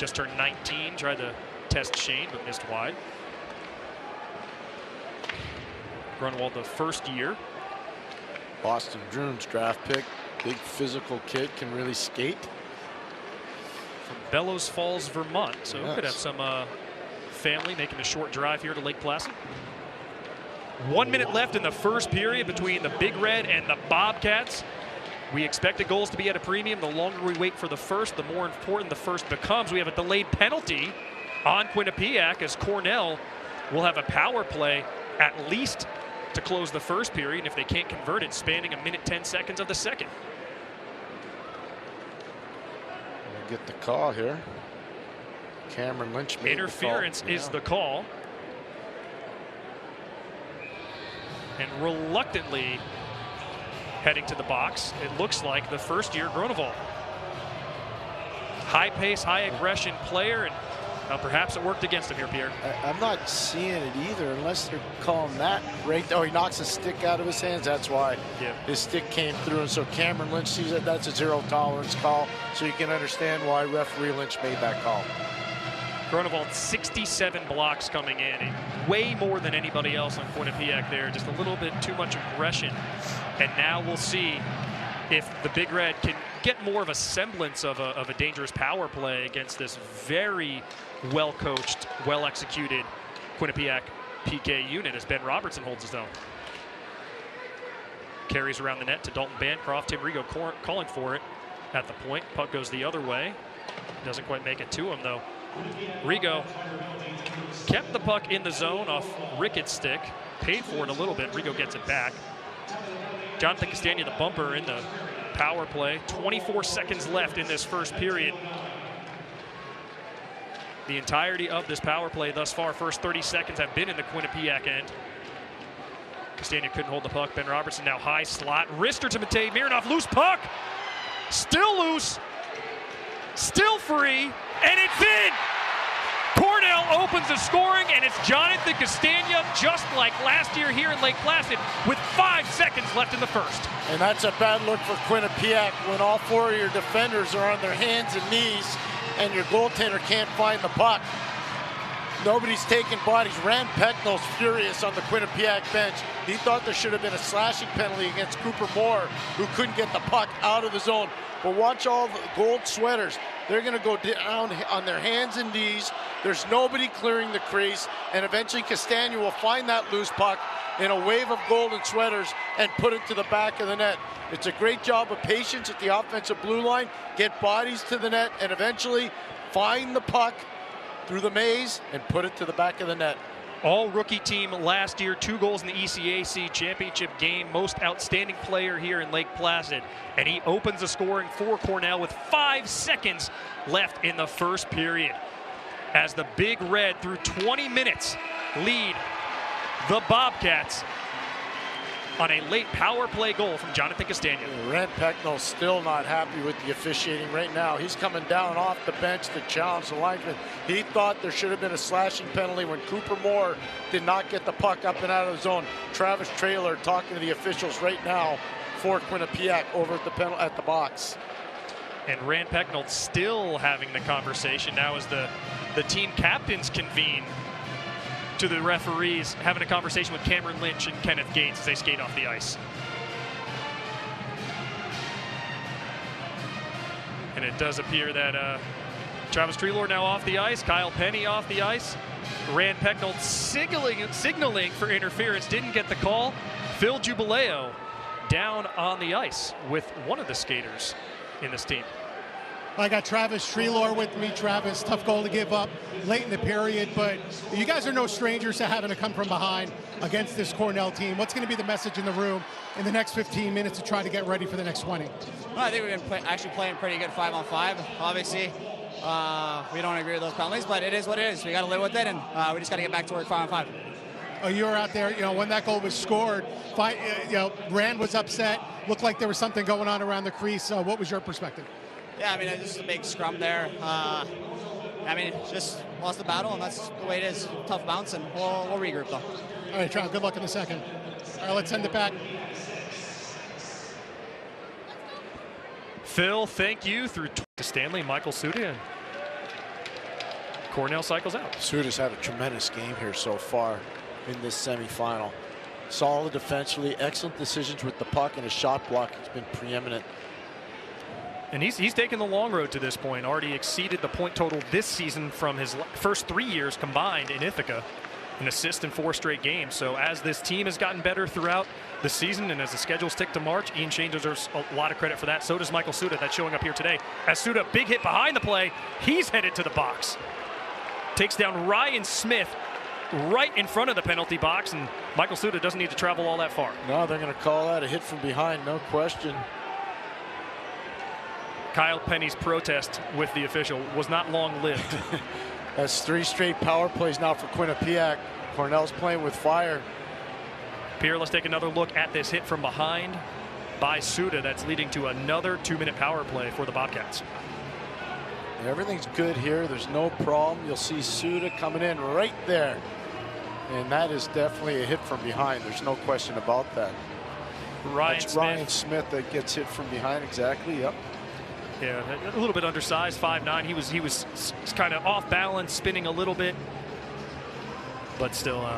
just turned 19, tried to test Shane, but missed wide. Grunewald, the first year. Boston Bruins draft pick. Big physical kid, can really skate. From Bellows Falls, Vermont. So Yes. could have some family making a short drive here to Lake Placid. 1 minute left in the first period between the Big Red and the Bobcats. We expected goals to be at a premium. The longer we wait for the first, the more important the first becomes. We have a delayed penalty on Quinnipiac as Cornell will have a power play at least to close the first period, and if they can't convert it, spanning 1:10 of the second. We'll get the call here. Cameron Lynch made Interference the call. is the call. And reluctantly heading to the box, it looks like the first-year Grunewald. High pace, high aggression player, and perhaps it worked against him here, Pierre. I'm not seeing it either, unless they're calling that right. Oh, he knocks a stick out of his hands. That's why his stick came through. And so Cameron Lynch sees it. That's a zero tolerance call. So you can understand why referee Lynch made that call. Grunewald, 67 blocks coming in, way more than anybody else on Quinnipiac there. Just a little bit too much aggression. And now we'll see if the Big Red can get more of a semblance of a dangerous power play against this very well-coached, well-executed Quinnipiac PK unit as Ben Robertson holds his own. Carries around the net to Dalton Bancroft. Tim Rego calling for it at the point. Puck goes the other way. Doesn't quite make it to him, though. Rego kept the puck in the zone off Ricketts' stick. Paid for it a little bit. Rego gets it back. Jonathan Costagna, the bumper in the power play. 24 seconds left in this first period. The entirety of this power play thus far, first 30 seconds have been in the Quinnipiac end. Costagna couldn't hold the puck. Ben Robertson now high slot. Wrister to Matej Mironov. Loose puck. Still loose. Still free. And it's in. Cornell opens the scoring, and it's Jonathan Costagna, just like last year here in Lake Placid, with 5 seconds left in the first. And that's a bad look for Quinnipiac when all four of your defenders are on their hands and knees and your goaltender can't find the puck. Nobody's taking bodies. Rand Pecknell's furious on the Quinnipiac bench. He thought there should have been a slashing penalty against Cooper Moore, who couldn't get the puck out of the zone. But watch all the gold sweaters. They're going to go down on their hands and knees. There's nobody clearing the crease, and eventually Costagna will find that loose puck in a wave of golden sweaters and put it to the back of the net. It's a great job of patience at the offensive blue line, get bodies to the net, and eventually find the puck through the maze and put it to the back of the net. All rookie team last year, 2 goals in the ECAC championship game, most outstanding player here in Lake Placid. And he opens the scoring for Cornell with 5 seconds left in the first period. As the Big Red, through 20 minutes, lead the Bobcats on a late power play goal from Jonathan Costagna. Rand Pecknell's still not happy with the officiating right now. He's coming down off the bench to challenge the linesman. He thought there should have been a slashing penalty when Cooper Moore did not get the puck up and out of the zone. Travis Traylor talking to the officials right now for Quinnipiac over at the box. And Rand Pecknell still having the conversation now as the team captains convene to the referees, having a conversation with Cameron Lynch and Kenneth Gates as they skate off the ice. And it does appear that Travis Treelor now off the ice, Kyle Penny off the ice. Rand Pecknell signaling for interference, didn't get the call. Phil Jubileo down on the ice with one of the skaters in this team. I got Travis Treelor with me. Travis, tough goal to give up late in the period, but you guys are no strangers to having to come from behind against this Cornell team. What's going to be the message in the room in the next 15 minutes to try to get ready for the next 20? Well, I think we've been actually playing pretty good 5-on-5. Obviously, we don't agree with those penalties, but it is what it is. We got to live with it, and we just got to get back to work 5-on-5. Oh, you were out there, when that goal was scored, Rand was upset. Looked like there was something going on around the crease. What was your perspective? Yeah, I mean, it's just a big scrum there. Just lost the battle, and that's the way it is. Tough bounce, and we'll regroup, though. All right, Trav, good luck in the second. All right, let's send it back. Phil, thank you. Through to Stanley, Michael Sudian. Cornell cycles out. Suda's had a tremendous game here so far in this semifinal. Solid defensively, excellent decisions with the puck, and his shot block has been preeminent. And he's taken the long road to this point. Already exceeded the point total this season from his first 3 years combined in Ithaca. An assist in 4 straight games. So as this team has gotten better throughout the season and as the schedules tick to March, Ian Shane deserves a lot of credit for that. So does Michael Suda. That's showing up here today. As Suda, big hit behind the play. He's headed to the box. Takes down Ryan Smith right in front of the penalty box, and Michael Suda doesn't need to travel all that far. No, they're going to call that a hit from behind, no question. Kyle Penny's protest with the official was not long-lived. That's 3 straight power plays now for Quinnipiac. Cornell's playing with fire. Pierre, let's take another look at this hit from behind by Suda. That's leading to another 2-minute power play for the Bobcats. Everything's good here. There's no problem. You'll see Suda coming in right there. And that is definitely a hit from behind. There's no question about that. Ryan Smith that gets hit from behind. Exactly. Yep. Yeah, a little bit undersized, 5'9". He was kind of off balance, spinning a little bit. But still,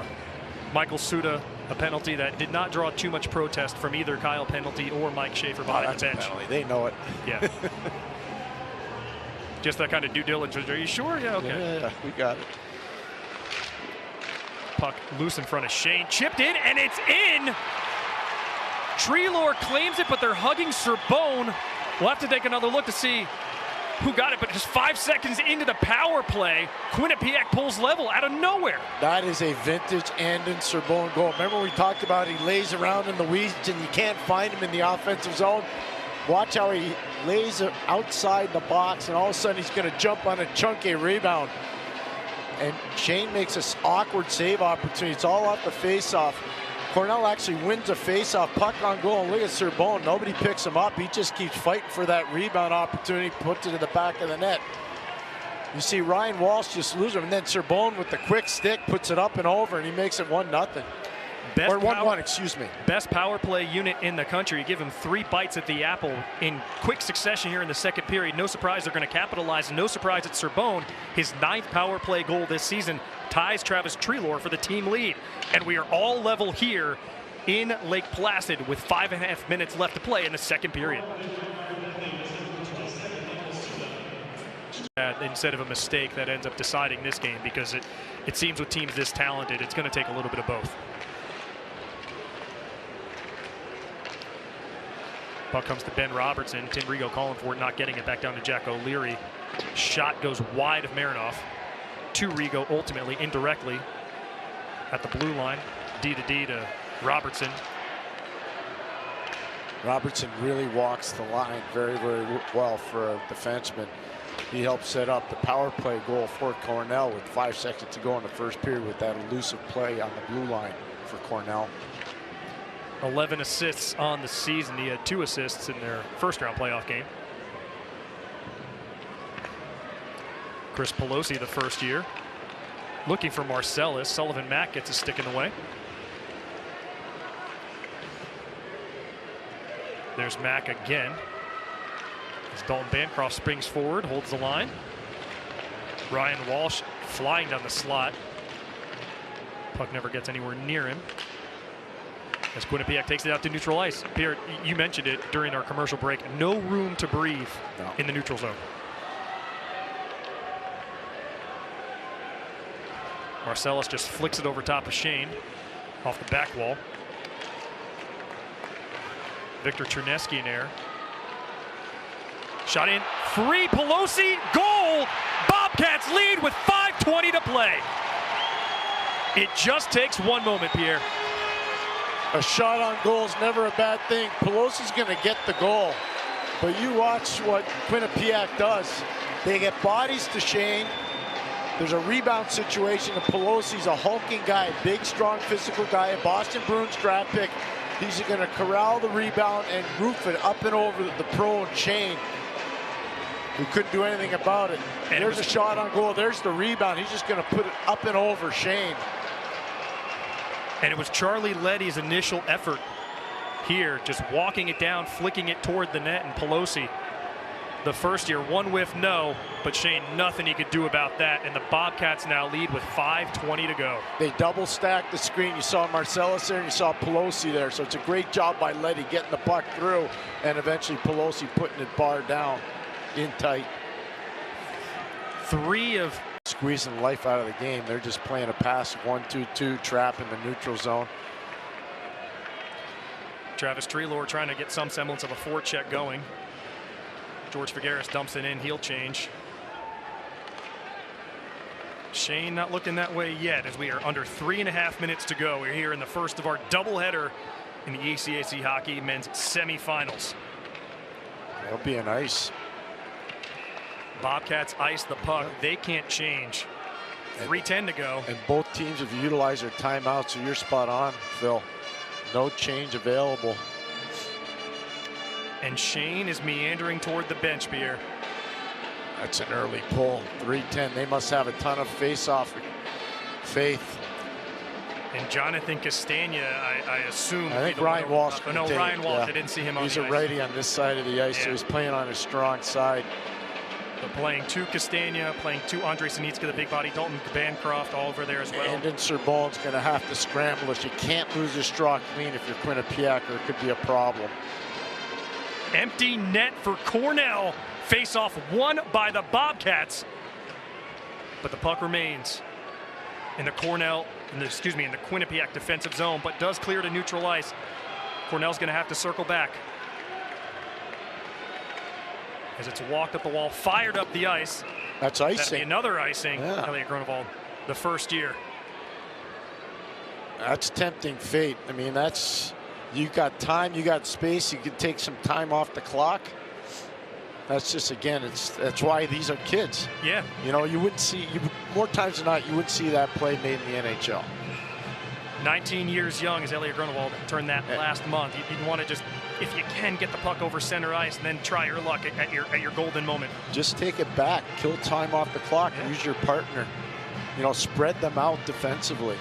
Michael Suda, a penalty that did not draw too much protest from either Kyle Penalty or Mike Schaefer behind the bench. A penalty. They know it. Yeah. Just that kind of due diligence. Are you sure? Yeah, okay. Yeah, we got it. Puck loose in front of Shane. Chipped in, and it's in! Treelor claims it, but they're hugging Cerbone. We'll have to take another look to see who got it, but just 5 seconds into the power play, Quinnipiac pulls level out of nowhere. That is a vintage Andon Cerbone goal. Remember we talked about he lays around in the weeds and you can't find him in the offensive zone? Watch how he lays outside the box, and all of a sudden he's going to jump on a chunky rebound. And Shane makes this awkward save opportunity. It's all off the face-off. Cornell actually wins a face-off, puck on goal, and look at Cerbone. Nobody picks him up. He just keeps fighting for that rebound opportunity, puts it in the back of the net. You see Ryan Walsh just lose him, and then Cerbone with the quick stick puts it up and over, and he makes it 1-0. Or 1-1, excuse me. Best power play unit in the country. You give him 3 bites at the apple in quick succession here in the second period. No surprise they're going to capitalize. No surprise it's Cerbone. His 9th power play goal this season ties Travis Treelor for the team lead. And we are all level here in Lake Placid with 5.5 minutes left to play in the second period. Instead of a mistake that ends up deciding this game, because it seems with teams this talented, it's going to take a little bit of both. Puck comes to Ben Robertson. Tim Rego calling for it, not getting it. Back down to Jack O'Leary. Shot goes wide of Marinoff. To Rego, ultimately, indirectly, at the blue line. D to D to Robertson. Robertson really walks the line very, very well for a defenseman. He helped set up the power play goal for Cornell with 5 seconds to go in the first period with that elusive play on the blue line for Cornell. 11 assists on the season. He had 2 assists in their first-round playoff game. Chris Pelosi, the first year, looking for Marcellus. Sullivan Mack gets a stick in the way. There's Mack again. As Dalton Bancroft springs forward, holds the line. Ryan Walsh flying down the slot. Puck never gets anywhere near him. As Quinnipiac takes it out to neutral ice. Pierre, you mentioned it during our commercial break. No room to breathe in the neutral zone. Marcellus just flicks it over top of Shane off the back wall. Victor Chernesky in air. Shot in. Free Pelosi. Goal. Bobcats lead with 5:20 to play. It just takes one moment, Pierre. A shot on goal is never a bad thing. Pelosi's going to get the goal. But you watch what Quinnipiac does. They get bodies to Shane. There's a rebound situation, and Pelosi's a hulking guy, big, strong, physical guy, a Boston Bruins draft pick. He's going to corral the rebound and roof it up and over the prone Shane, who couldn't do anything about it. And there's a shot on goal. There's the rebound. He's just going to put it up and over Shane. And it was Charlie Leddy's initial effort here, just walking it down, flicking it toward the net, and Pelosi the first year. One whiff, no, but Shane, nothing he could do about that. And the Bobcats now lead with 5:20 to go. They double stacked the screen. You saw Marcellus there and you saw Pelosi there. So it's a great job by Letty getting the puck through and eventually Pelosi putting it bar down in tight. 3 of squeezing life out of the game. They're just playing a pass 1-2-2 trap in the neutral zone. Travis Treloar trying to get some semblance of a forecheck going. George Figueres dumps it in, heel change. Shane not looking that way yet as we are under 3.5 minutes to go. We're here in the first of our doubleheader in the ECAC hockey men's semifinals. That'll be an ice. Bobcats ice the puck. They can't change. 3:10 to go. And both teams have utilized their timeouts, so you're spot on, Phil. No change available. And Shane is meandering toward the bench here. That's an early pull. 3:10. They must have a ton of face-off faith. And Jonathan Costagna, I assume. I think Ryan Walsh. No, Ryan Walsh. Yeah. I didn't see him on the ice. He's a righty on this side of the ice, so he's playing on his strong side. They're playing 2 Costagna, playing 2 Andrei Sanitska, the big body, Dalton Bancroft all over there as well. Andon Cerbone's going to have to scramble us. You can't lose your straw clean if you're Quinnipiac, or it could be a problem. Empty net for Cornell. Face-off won by the Bobcats. But the puck remains in the Quinnipiac defensive zone, but does clear to neutral ice. Cornell's going to have to circle back. As it's walked up the wall, fired up the ice. That's icing. That'd be another icing. Yeah. Elliot Grunewald, the first year. That's tempting fate. I mean, that's, you got time, you got space, you can take some time off the clock. That's just, again, that's why these are kids. Yeah. You know, you wouldn't see, more times than not, you wouldn't see that play made in the NHL. 19 years young as Elliot Grunewald turned that last month. You'd want to just, if you can, get the puck over center ice and then try your luck at your golden moment. Just take it back, kill time off the clock, use your partner. You know, spread them out defensively.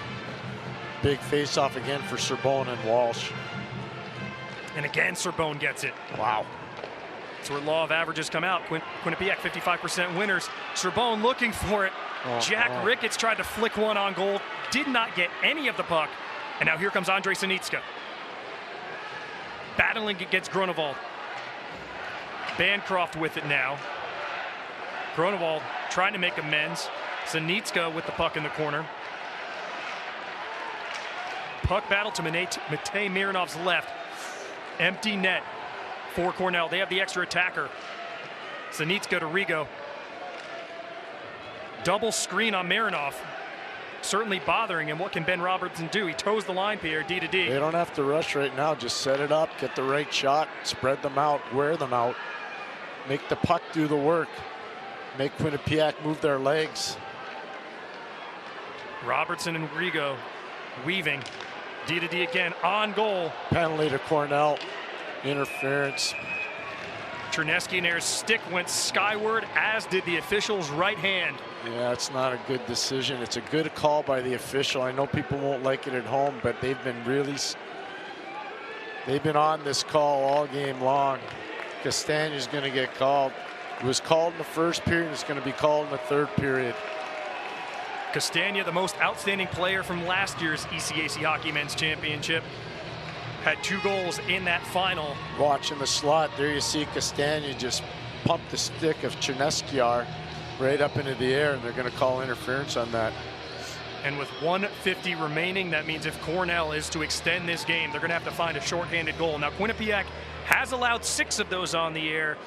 Big face-off again for Cerbone and Walsh. And again, Cerbone gets it. Wow. That's where law of averages come out. Quinnipiac 55% winners. Cerbone looking for it. Jack Ricketts tried to flick one on goal. Did not get any of the puck. And now here comes Andrei Sanitska. Battling against Grunewald. Bancroft with it now. Grunewald trying to make amends. Sanitska with the puck in the corner. Puck battle to Matej Miranov's left. Empty net for Cornell. They have the extra attacker. Sanitska to Rego. Double screen on Mironov. Certainly bothering him. What can Ben Robertson do? He toes the line, Pierre, D to D. They don't have to rush right now. Just set it up, get the right shot, spread them out, wear them out. Make the puck do the work. Make Quinnipiac move their legs. Robertson and Rego weaving. D to D again, on goal. Penalty to Cornell. Interference. Chernesky and Ayers' stick went skyward, as did the official's right hand. Yeah, it's not a good decision. It's a good call by the official. I know people won't like it at home, but they've been on this call all game long. Castagna's going to get called. It was called in the first period. It's going to be called in the third period. Costagna, the most outstanding player from last year's ECAC Hockey Men's Championship, had 2 goals in that final. Watching the slot, there you see Costagna just pump the stick of Chernesky right up into the air, and they're going to call interference on that. And with 1:50 remaining, that means if Cornell is to extend this game, they're going to have to find a shorthanded goal. Now, Quinnipiac has allowed 6 of those on the year,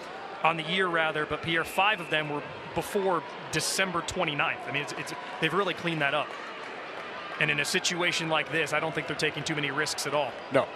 but Pierre, 5 of them were before December 29th. I mean, they've really cleaned that up. And in a situation like this, I don't think they're taking too many risks at all. No.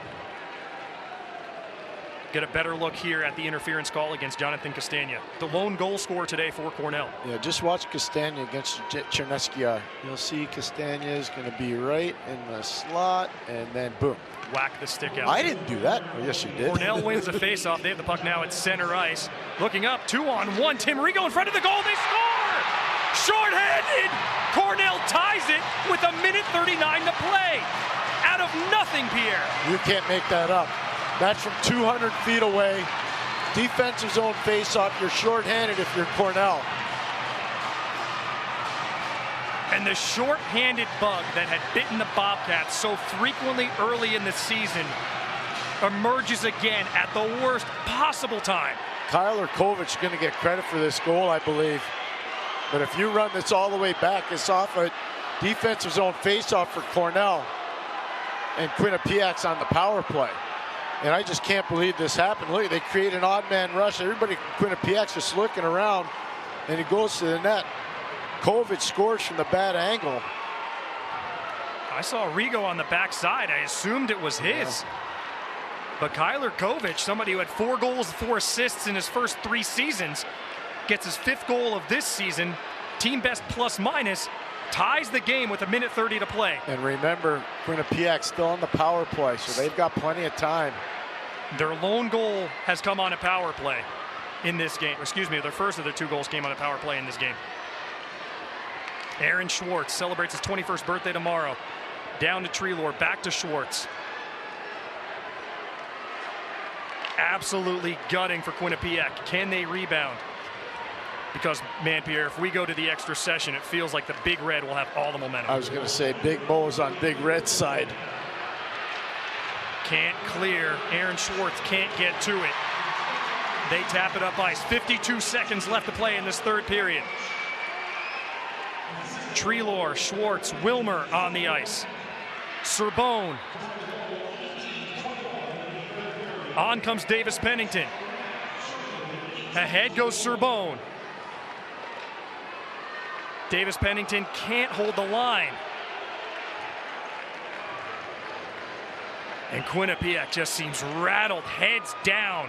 Get a better look here at the interference call against Jonathan Costagna, the lone goal scorer today for Cornell. Yeah, just watch Costagna against Chernesky. You'll see Costagna is going to be right in the slot, and then boom. Whack the stick out. I didn't do that. Oh, yes, you did. Cornell wins the faceoff. They have the puck now at center ice. Looking up, 2-on-1. Tim Rego in front of the goal. They score! Short-handed! Cornell ties it with 1:39 to play. Out of nothing, Pierre. You can't make that up. That's from 200 feet away. Defensive zone face-off, you're shorthanded if you're Cornell. And the short-handed bug that had bitten the Bobcats so frequently early in the season emerges again at the worst possible time. Kyler Kovich is going to get credit for this goal, I believe. But if you run this all the way back, it's off a defensive zone face-off for Cornell. And Quinnipiac's on the power play. And I just can't believe this happened. Look, they create an odd man rush. Everybody, Quinnipiac's just looking around, and he goes to the net. Kovich scores from the bad angle. I saw Rego on the backside. I assumed it was his. Yeah. But Kyler Kovich, somebody who had 4 goals, 4 assists in his first 3 seasons, gets his 5th goal of this season, team best plus minus, ties the game with 1:30 to play. And remember, Quinnipiac's still on the power play, so they've got plenty of time. Their lone goal has come on a power play in this game. Excuse me, their first of their 2 goals came on a power play in this game. Aaron Schwartz celebrates his 21st birthday tomorrow. Down to Treelor, back to Schwartz. Absolutely gutting for Quinnipiac. Can they rebound? Because, man, Pierre, if we go to the extra session, it feels like the Big Red will have all the momentum. I was going to say Big Mo's on Big Red's side. Can't clear. Aaron Schwartz can't get to it. They tap it up ice. 52 seconds left to play in this 3rd period. Treelor, Schwartz, Wilmer on the ice. Cerbone. On comes Davis Pennington. Ahead goes Cerbone. Davis Pennington can't hold the line. And Quinnipiac just seems rattled, heads down.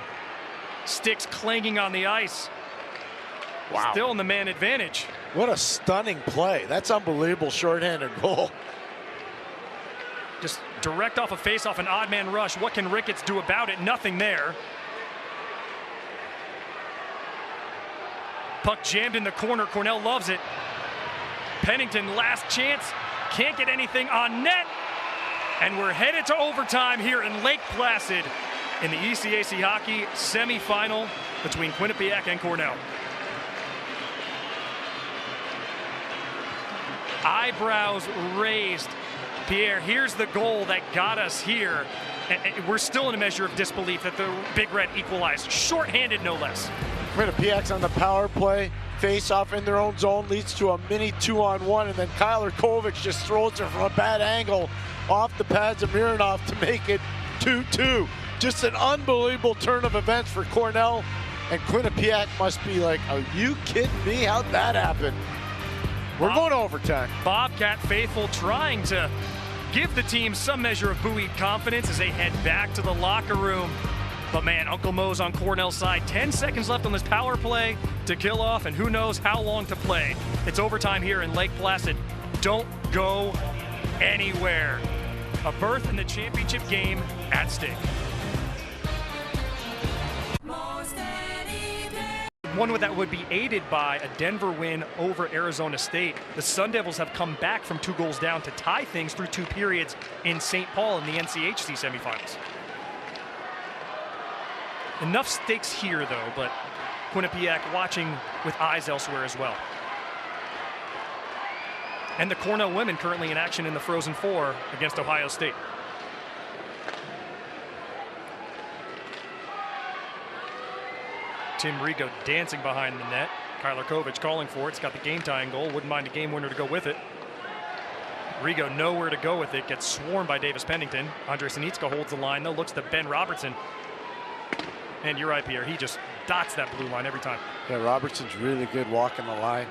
Sticks clanging on the ice. Wow. Still in the man advantage. What a stunning play. That's unbelievable shorthanded goal. Just direct off a face-off, an odd man rush. What can Ricketts do about it? Nothing there. Puck jammed in the corner. Cornell loves it. Pennington, last chance. Can't get anything on net. And we're headed to overtime here in Lake Placid in the ECAC hockey semifinal between Quinnipiac and Cornell. Eyebrows raised. Pierre, here's the goal that got us here. And we're still in a measure of disbelief that the Big Red equalized. Short-handed, no less. Quinnipiac's on the power play. Face-off in their own zone leads to a mini 2-on-1, and then Kyler Kovich just throws it from a bad angle off the pads of Mironov to make it 2-2. Just an unbelievable turn of events for Cornell, and Quinnipiac must be like, are you kidding me? How'd that happen? We're going to overtime. Bobcat faithful trying to give the team some measure of buoyed confidence as they head back to the locker room. But man, Uncle Mo's on Cornell's side. 10 seconds left on this power play to kill off, and who knows how long to play. It's overtime here in Lake Placid. Don't go anywhere. A berth in the championship game at stake. One that would be aided by a Denver win over Arizona State. The Sun Devils have come back from 2 goals down to tie things through 2 periods in St. Paul in the NCHC semifinals. Enough stakes here, though, but Quinnipiac watching with eyes elsewhere as well. And the Cornell women currently in action in the Frozen Four against Ohio State. Tim Rego dancing behind the net. Kyler Kovich calling for it. It's got the game-tying goal. Wouldn't mind a game winner to go with it. Rego nowhere to go with it. Gets swarmed by Davis Pennington. Andre Sanitska holds the line, though. Looks to Ben Robertson. And you're right, Pierre. He just dots that blue line every time. Yeah, Robertson's really good walking the line.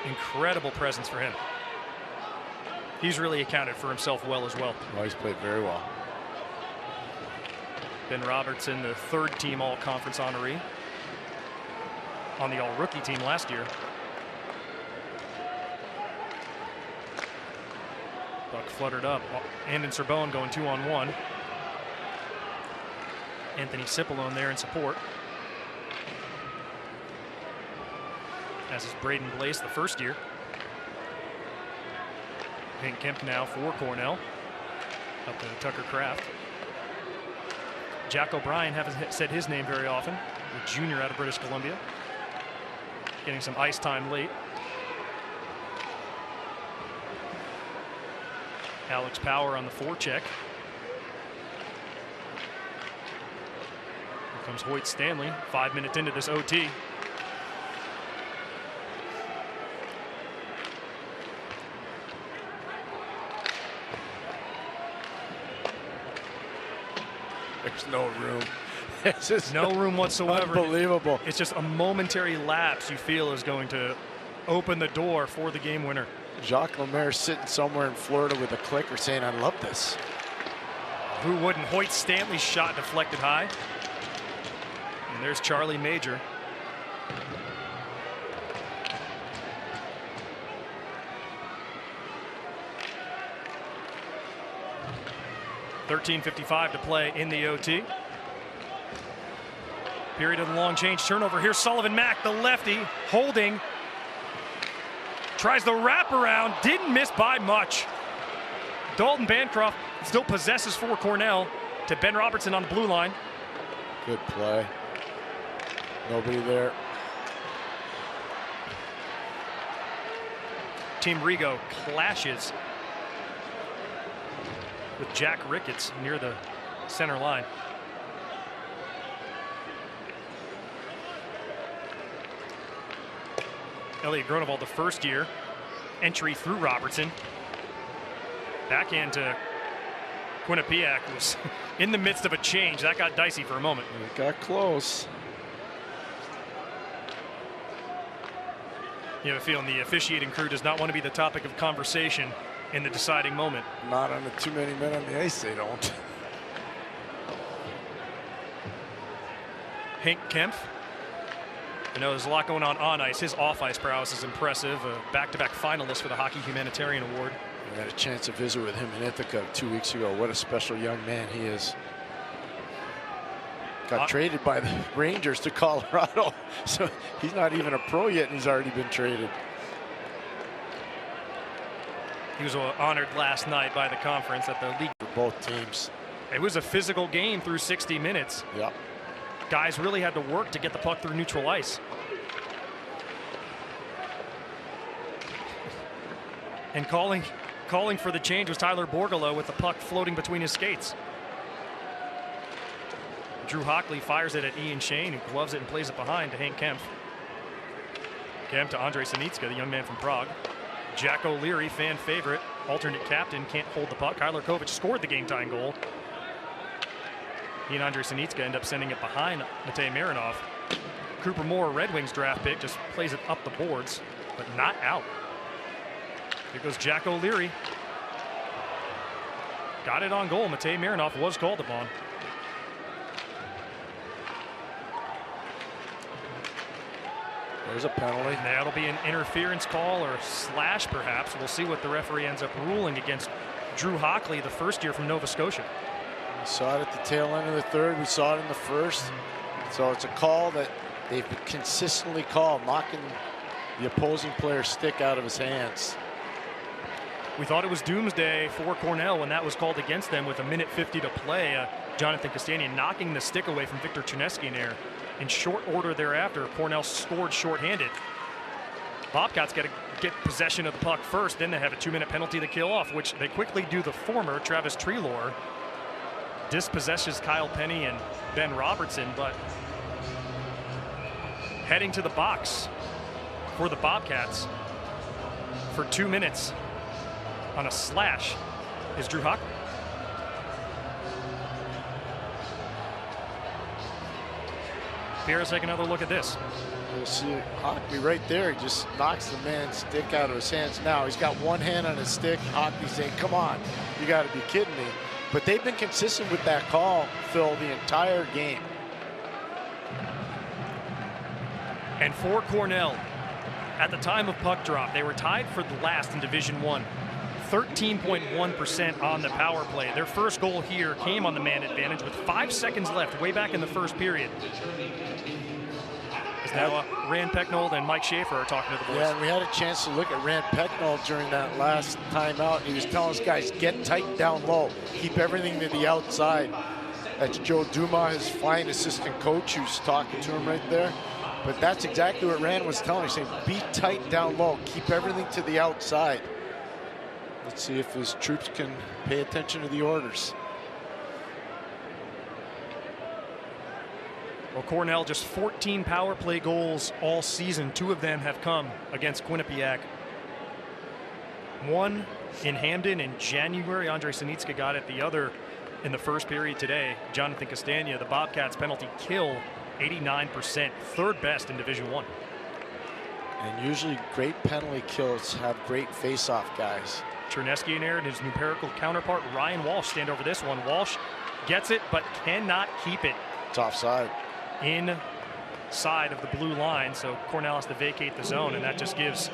Incredible presence for him. He's really accounted for himself well as well. Oh, he's played very well. Ben Robertson, the 3rd team all-conference honoree on the all-rookie team last year. Puck fluttered up. Andon Cerbone going 2-on-1. Anthony Cipollone there in support. As is Braden Blaze the first year. Hank Kemp now for Cornell. Up to Tucker Kraft. Jack O'Brien hasn't said his name very often. The junior out of British Columbia. Getting some ice time late. Alex Power on the forecheck. Here comes Hoyt Stanley, 5 minutes into this OT. There's no room. It's just no room whatsoever. Unbelievable. It's just a momentary lapse you feel is going to open the door for the game winner. Jacques Lemaire sitting somewhere in Florida with a clicker saying, I love this. Who wouldn't? Hoyt Stanley's shot deflected high. And there's Charlie Major. .13:55 to play in the OT. Period of the long change. Turnover. Here's Sullivan Mack, the lefty, holding. Tries the wraparound. Didn't miss by much. Dalton Bancroft still possesses for Cornell to Ben Robertson on the blue line. Good play. Nobody there. Team Rego clashes with Jack Ricketts near the center line. Elliot Groneval, the first year entry through Robertson. Backhand to Quinnipiac was in the midst of a change. That got dicey for a moment. It got close. You have a feeling the officiating crew does not want to be the topic of conversation in the deciding moment. Not on the too many men on the ice, they don't. Hank Kempf. I know there's a lot going on ice. His off-ice prowess is impressive. A back-to-back finalist for the Hockey Humanitarian Award. I had a chance to visit with him in Ithaca 2 weeks ago. What a special young man he is. Got traded by the Rangers to Colorado. So he's not even a pro yet, and he's already been traded. He was honored last night by the conference at the league. For both teams. It was a physical game through 60 minutes. Yep. Guys really had to work to get the puck through neutral ice. And calling for the change was Tyler Borgolo with the puck floating between his skates. Drew Hockley fires it at Ian Shane, who gloves it and plays it behind to Hank Kempf. Kempf to Andrei Sanitska, the young man from Prague. Jack O'Leary, fan favorite, alternate captain, can't hold the puck. Kyler Kovich scored the game-tying goal. He and Andrei Sanitska end up sending it behind Matej Marinov. Cooper Moore, Red Wings draft pick, just plays it up the boards, but not out. Here goes Jack O'Leary. Got it on goal. Matej Marinov was called upon. There's a penalty. That'll be an interference call or slash, perhaps. We'll see what the referee ends up ruling against Drew Hockley, the first year from Nova Scotia. We saw it at the tail end of the third. We saw it in the first. So it's a call that they've consistently called, knocking the opposing player's stick out of his hands. We thought it was doomsday for Cornell when that was called against them with 1:50 to play. Jonathan Costagna knocking the stick away from Victor Chinesky there. In short order thereafter, Cornell scored shorthanded. Bobcats got to get possession of the puck first, then they have a 2-minute penalty to kill off, which they quickly do the former. Travis Treloar dispossesses Kyle Penny and Ben Robertson, but heading to the box for the Bobcats for 2 minutes on a slash is Drew Hockley. Pierre's take another look at this. You'll see Hockley right there. He just knocks the man's stick out of his hands. Now he's got one hand on his stick. Hockley's saying, come on, you got to be kidding me. But they've been consistent with that call, Phil, the entire game. And for Cornell, at the time of puck drop, they were tied for the last in Division I. 13.1% on the power play. Their first goal here came on the man advantage with 5 seconds left, way back in the first period. As now Rand Pecknold and Mike Schaefer are talking to the boys. Yeah, and we had a chance to look at Rand Pecknold during that last timeout. He was telling us guys, get tight down low. Keep everything to the outside. That's Joe Duma, his fine assistant coach, who's talking to him right there. But that's exactly what Rand was telling him, saying, be tight down low, keep everything to the outside. Let's see if his troops can pay attention to the orders. Well, Cornell just 14 power play goals all season. 2 of them have come against Quinnipiac. 1 in Hamden in January. Andre Sinitska got it. The other in the first period today. Jonathan Costagna, the Bobcats penalty kill, 89%, 3rd best in Division I. And usually great penalty kills have great face-off guys. Chernesky in there and his numerical counterpart Ryan Walsh stand over this one. Walsh gets it but cannot keep it. It's offside. Inside of the blue line, so Cornell has to vacate the zone, and that just gives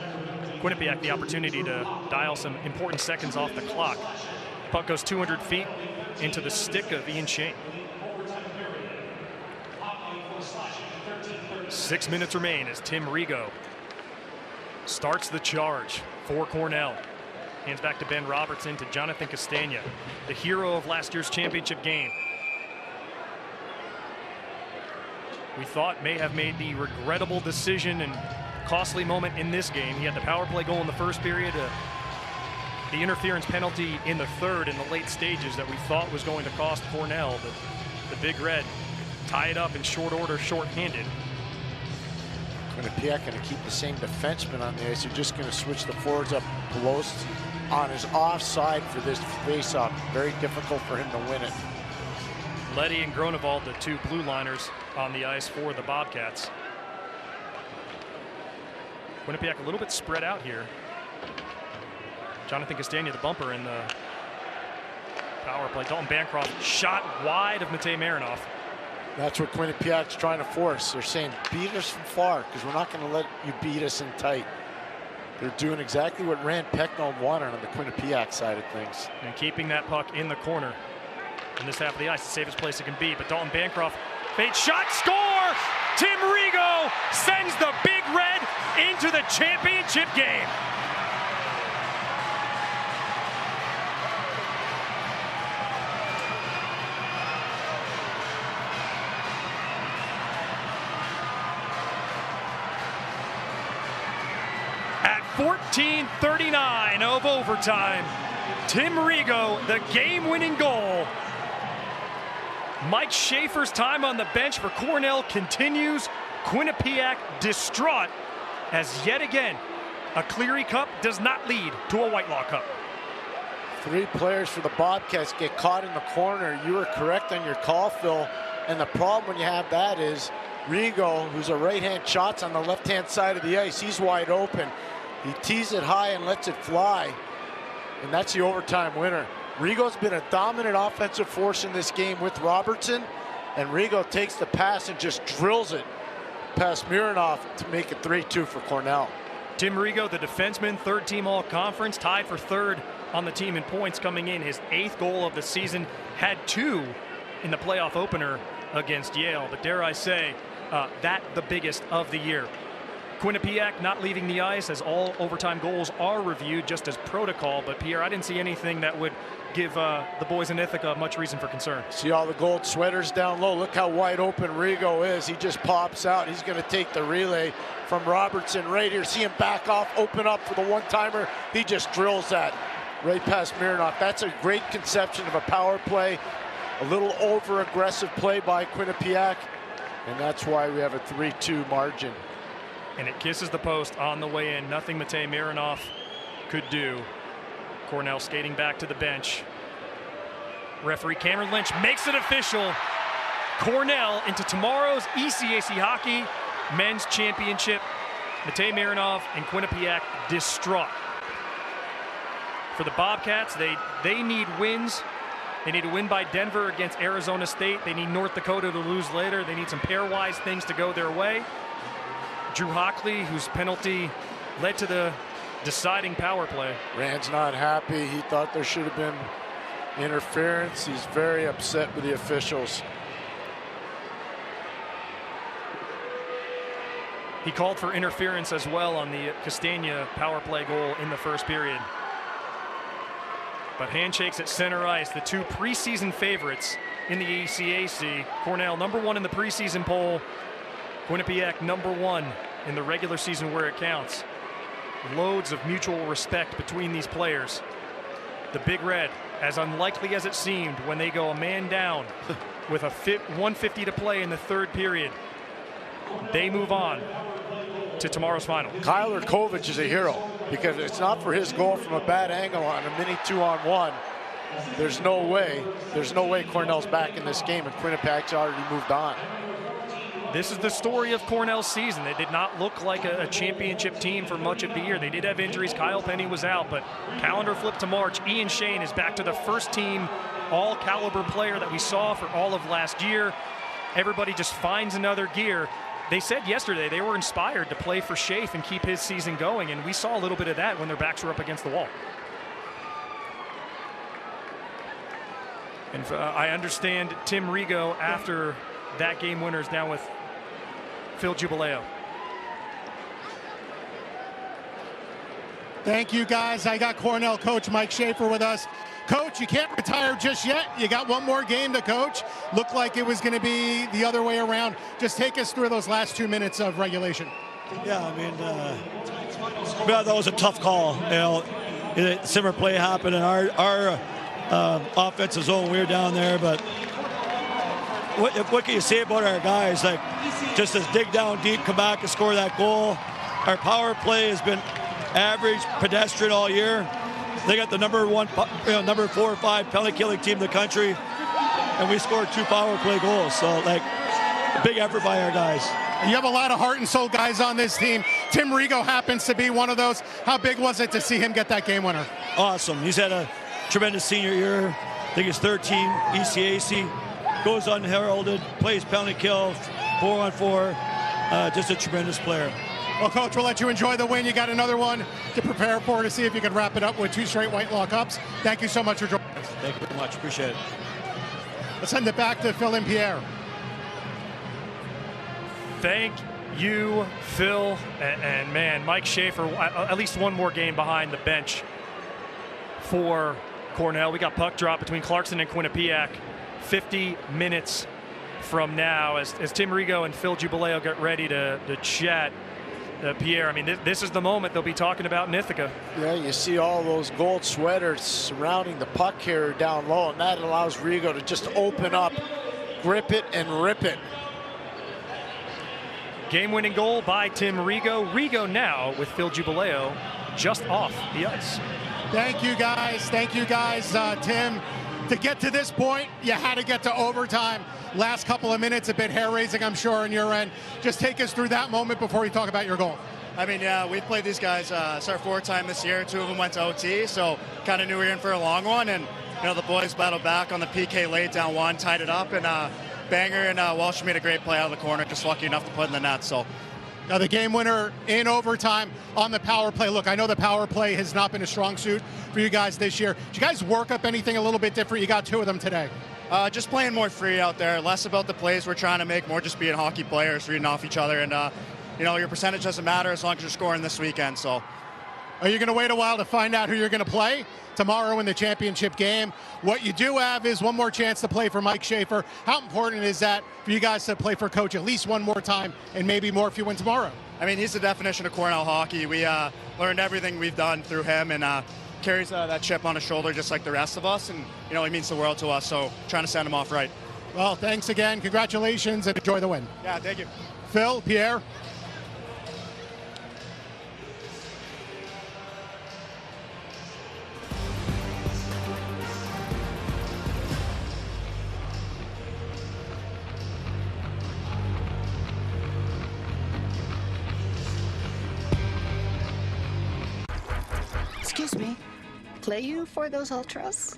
Quinnipiac the opportunity to dial some important seconds off the clock. Puck goes 200 feet into the stick of Ian Shane. 6 minutes remain as Tim Rego starts the charge for Cornell. Hands back to Ben Robertson, to Jonathan Costagna, the hero of last year's championship game. We thought may have made the regrettable decision and costly moment in this game. He had the power play goal in the first period, the interference penalty in the third in the late stages that we thought was going to cost Cornell, but the Big Red tie it up in short order, short-handed. Quinnipiac going to keep the same defenseman on the ice. They're just going to switch the forwards up. Pelosi on his offside for this face-off. Very difficult for him to win it. Letty and Gronewald, the 2 blue liners on the ice for the Bobcats. Quinnipiac a little bit spread out here. Jonathan Costagna, the bumper in the power play. Dalton Bancroft shot wide of Matej Marinov. That's what Quinnipiac's trying to force. They're saying, beat us from far, because we're not going to let you beat us in tight. They're doing exactly what Rand Pecknold wanted on the Quinnipiac side of things. And keeping that puck in the corner in this half of the ice, the safest place it can be. But Dalton Bancroft, fade shot, score! Tim Rego sends the Big Red into the championship game. At 14:39 of overtime, Tim Rego, the game-winning goal. Mike Schaefer's time on the bench for Cornell continues. Quinnipiac distraught as yet again a Cleary Cup does not lead to a Whitelaw Cup. 3 players for the Bobcats get caught in the corner. You were correct on your call, Phil. And the problem when you have that is Rego, who's a right-hand shot's on the left-hand side of the ice. He's wide open. He tees it high and lets it fly. And that's the overtime winner. Rego's been a dominant offensive force in this game with Robertson, and Rego takes the pass and just drills it past Mironov to make it 3-2 for Cornell. Tim Rego, the defenseman, 3rd team all-conference, tied for 3rd on the team in points coming in. His 8th goal of the season, had 2 in the playoff opener against Yale. But dare I say, that the biggest of the year. Quinnipiac not leaving the ice as all overtime goals are reviewed just as protocol. But Pierre, I didn't see anything that would give the boys in Ithaca much reason for concern. See all the gold sweaters down low. Look how wide open Rego is. He just pops out. He's going to take the relay from Robertson right here. See him back off, open up for the one-timer. He just drills that right past Mironov. That's a great conception of a power play. A little over-aggressive play by Quinnipiac, and that's why we have a 3-2 margin. And it kisses the post on the way in. Nothing Matej Marinov could do. Cornell skating back to the bench. Referee Cameron Lynch makes it official. Cornell into tomorrow's ECAC Hockey Men's Championship. Matej Marinov and Quinnipiac distraught. For the Bobcats, they need wins. They need to win by Denver against Arizona State. They need North Dakota to lose later. They need some pairwise things to go their way. Drew Hockley, whose penalty led to the deciding power play. Rand's not happy. He thought there should have been interference. He's very upset with the officials. He called for interference as well on the Costagna power play goal in the first period. But handshakes at center ice, the two preseason favorites in the ECAC. Cornell #1 in the preseason poll. Quinnipiac #1 in the regular season where it counts. Loads of mutual respect between these players. The Big Red, as unlikely as it seemed when they go a man down with a 150 to play in the third period, they move on to tomorrow's final. Kyler Kovich is a hero because it's not for his goal from a bad angle on a mini 2-on-1. There's no way Cornell's back in this game, and Quinnipiac's already moved on. This is the story of Cornell's season. They did not look like a championship team for much of the year. They did have injuries. Kyle Penny was out, but calendar flip to March. Ian Shane is back to the first team all-caliber player that we saw for all of last year. Everybody just finds another gear. They said yesterday they were inspired to play for Schaaf and keep his season going, and we saw a little bit of that when their backs were up against the wall. And I understand Tim Rego, after that game winner, is down with Phil Jubileo. Thank you, guys. I got Cornell coach Mike Schaefer with us. Coach, you can't retire just yet. You got one more game to coach. Looked like it was going to be the other way around. Just take us through those last 2 minutes of regulation. Yeah, I mean, that was a tough call. You know, similar play happened in our offensive zone. We were down there, but what can you say about our guys? Like, just to dig down deep, come back and score that goal. Our power play has been average, pedestrian all year. They got the number 4 or 5 penalty killing team in the country, and we scored 2 power play goals. So, like, a big effort by our guys. You have a lot of heart and soul guys on this team. Tim Rego happens to be one of those. How big was it to see him get that game winner? Awesome. He's had a tremendous senior year. I think his third team, ECAC, goes unheralded, plays penalty kill, 4-on-4. Just a tremendous player. Well, Coach, we'll let you enjoy the win. You got another one to prepare for, to see if you can wrap it up with 2 straight Whitelaw Cups. Thank you so much for joining us. Thank you very much. Appreciate it. Let's send it back to Phil and Pierre. Thank you, Phil. And man, Mike Schaefer, at least one more game behind the bench for Cornell. We got puck drop between Clarkson and Quinnipiac 50 minutes from now as Tim Rego and Phil Jubileo get ready to chat. Pierre, I mean, this is the moment they'll be talking about in Ithaca. Yeah, you see all those gold sweaters surrounding the puck carrier down low, and that allows Rego to just open up, grip it, and rip it. Game-winning goal by Tim Rego. Rego now with Phil Jubileo just off the ice. Thank you, guys. Thank you, guys. Tim, to get to this point, you had to get to overtime. Last couple of minutes, a bit hair-raising, I'm sure, on your end. Just take us through that moment before we talk about your goal. I mean, yeah, we've played these guys. It's our 4th time this year. 2 of them went to OT, so kind of knew we were in for a long one. And, you know, the boys battled back on the PK late, down 1, tied it up, and Banger and Walsh made a great play out of the corner, just lucky enough to put in the net. So now the game winner in overtime on the power play. Look, I know the power play has not been a strong suit for you guys this year. Did you guys work up anything a little bit different? You got 2 of them today. Just playing more free out there, less about the plays we're trying to make, more just being hockey players, reading off each other. And, you know, your percentage doesn't matter as long as you're scoring this weekend. So, are you going to wait a while to find out who you're going to play tomorrow in the championship game? What you do have is one more chance to play for Mike Schaefer. How important is that for you guys to play for Coach at least one more time, and maybe more if you win tomorrow? I mean, he's the definition of Cornell hockey. We learned everything we've done through him, and carries that chip on his shoulder just like the rest of us. And, you know, he means the world to us, so trying to send him off right. Well, thanks again. Congratulations, and enjoy the win. Yeah, thank you. Phil, Pierre. Excuse me, play you for those ultras?